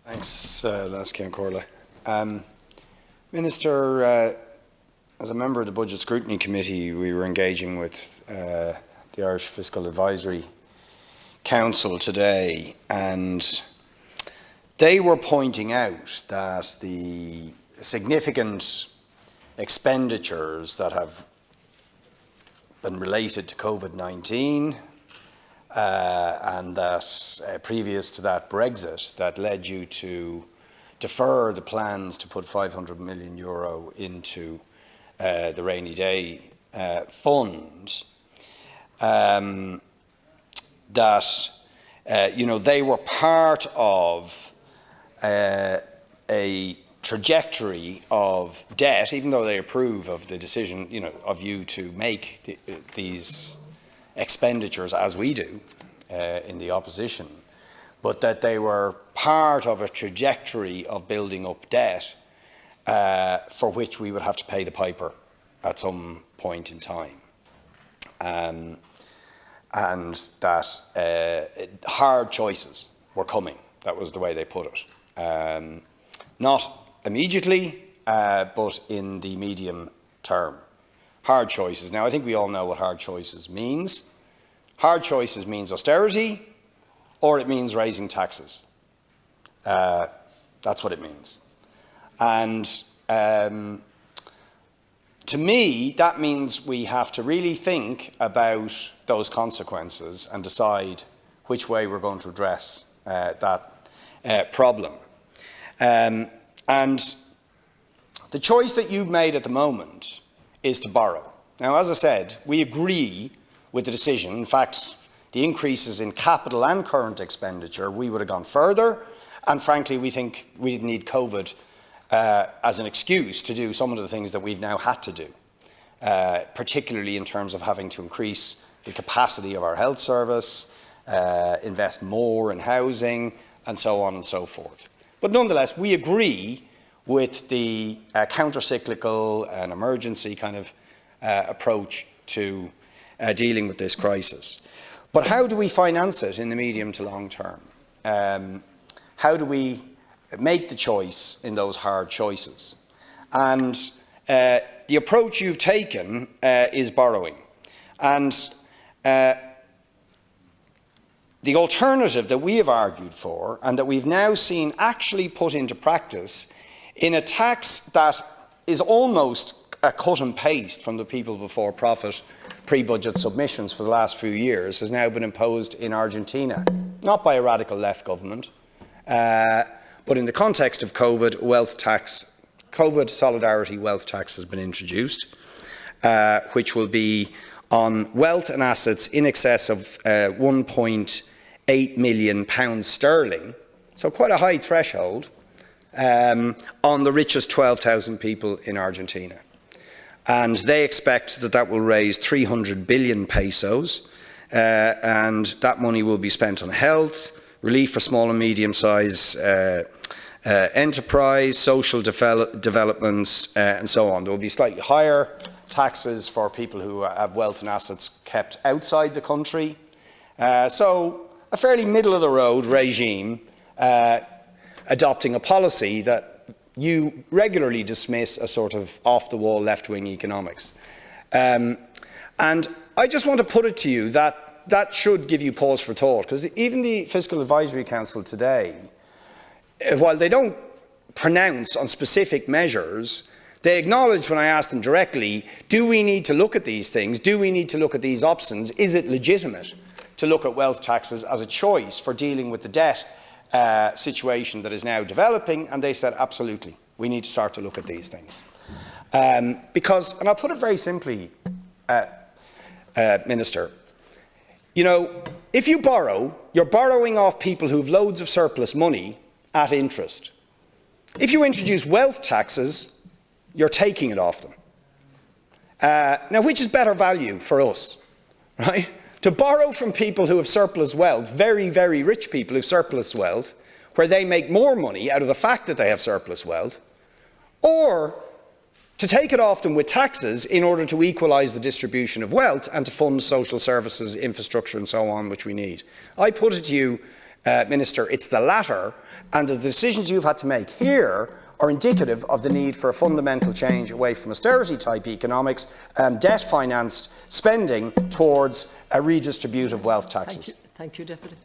Thanks, Lasky and Corley. Minister, as a member of the Budget Scrutiny Committee, we were engaging with the Irish Fiscal Advisory Council today, and they were pointing out that the significant expenditures that have been related to COVID-19 and that previous to that Brexit, that led you to defer the plans to put €500 million into the rainy day fund, that they were part of a trajectory of debt, even though they approve of the decision, of you to make these expenditures as we do in the opposition, but that they were part of a trajectory of building up debt for which we would have to pay the piper at some point in time. And that hard choices were coming. That was the way they put it. Not immediately, but in the medium term. Hard choices. Now, I think we all know what hard choices means. Hard choices means austerity, or it means raising taxes. That's what it means. And to me, that means we have to really think about those consequences and decide which way we're going to address that problem. And the choice that you've made at the moment is to borrow. Now, as I said, we agree with the decision. In fact, the increases in capital and current expenditure, we would have gone further. And frankly, we think we didn't need COVID as an excuse to do some of the things that we've now had to do, particularly in terms of having to increase the capacity of our health service, invest more in housing, and so on and so forth. But nonetheless, we agree with the counter-cyclical and emergency kind of approach to dealing with this crisis. But how do we finance it in the medium to long term? How do we make the choice in those hard choices? And the approach you've taken is borrowing. And the alternative that we have argued for, and that we've now seen actually put into practice in a tax that is almost a cut and paste from the people before profit pre-budget submissions for the last few years, has now been imposed in Argentina, not by a radical left government, but in the context of COVID, wealth tax, COVID solidarity wealth tax has been introduced, which will be on wealth and assets in excess of £1.8 million sterling, so quite a high threshold, on the richest 12,000 people in Argentina. And they expect that that will raise 300 billion pesos, and that money will be spent on health, relief for small and medium-sized enterprise, social developments, and so on. There will be slightly higher taxes for people who have wealth and assets kept outside the country. So a fairly middle-of-the-road regime, adopting a policy that you regularly dismiss as sort of off-the-wall left-wing economics. And I just want to put it to you that that should give you pause for thought, because even the Fiscal Advisory Council today, while they don't pronounce on specific measures, they acknowledge when I asked them directly, do we need to look at these things? Do we need to look at these options? Is it legitimate to look at wealth taxes as a choice for dealing with the debt situation that is now developing? And they said, absolutely, we need to start to look at these things. Because, and I'll put it very simply, Minister, if you borrow, you're borrowing off people who have loads of surplus money at interest. If you introduce wealth taxes, you're taking it off them. Now, which is better value for us, right? To borrow from people who have surplus wealth, very, very rich people who have surplus wealth, where they make more money out of the fact that they have surplus wealth, or to take it off them with taxes in order to equalise the distribution of wealth and to fund social services, infrastructure and so on, which we need. I put it to you Minister, it's the latter, and the decisions you've had to make here are indicative of the need for a fundamental change away from austerity-type economics, debt-financed spending towards redistributive wealth taxes. Thank you, Deputy.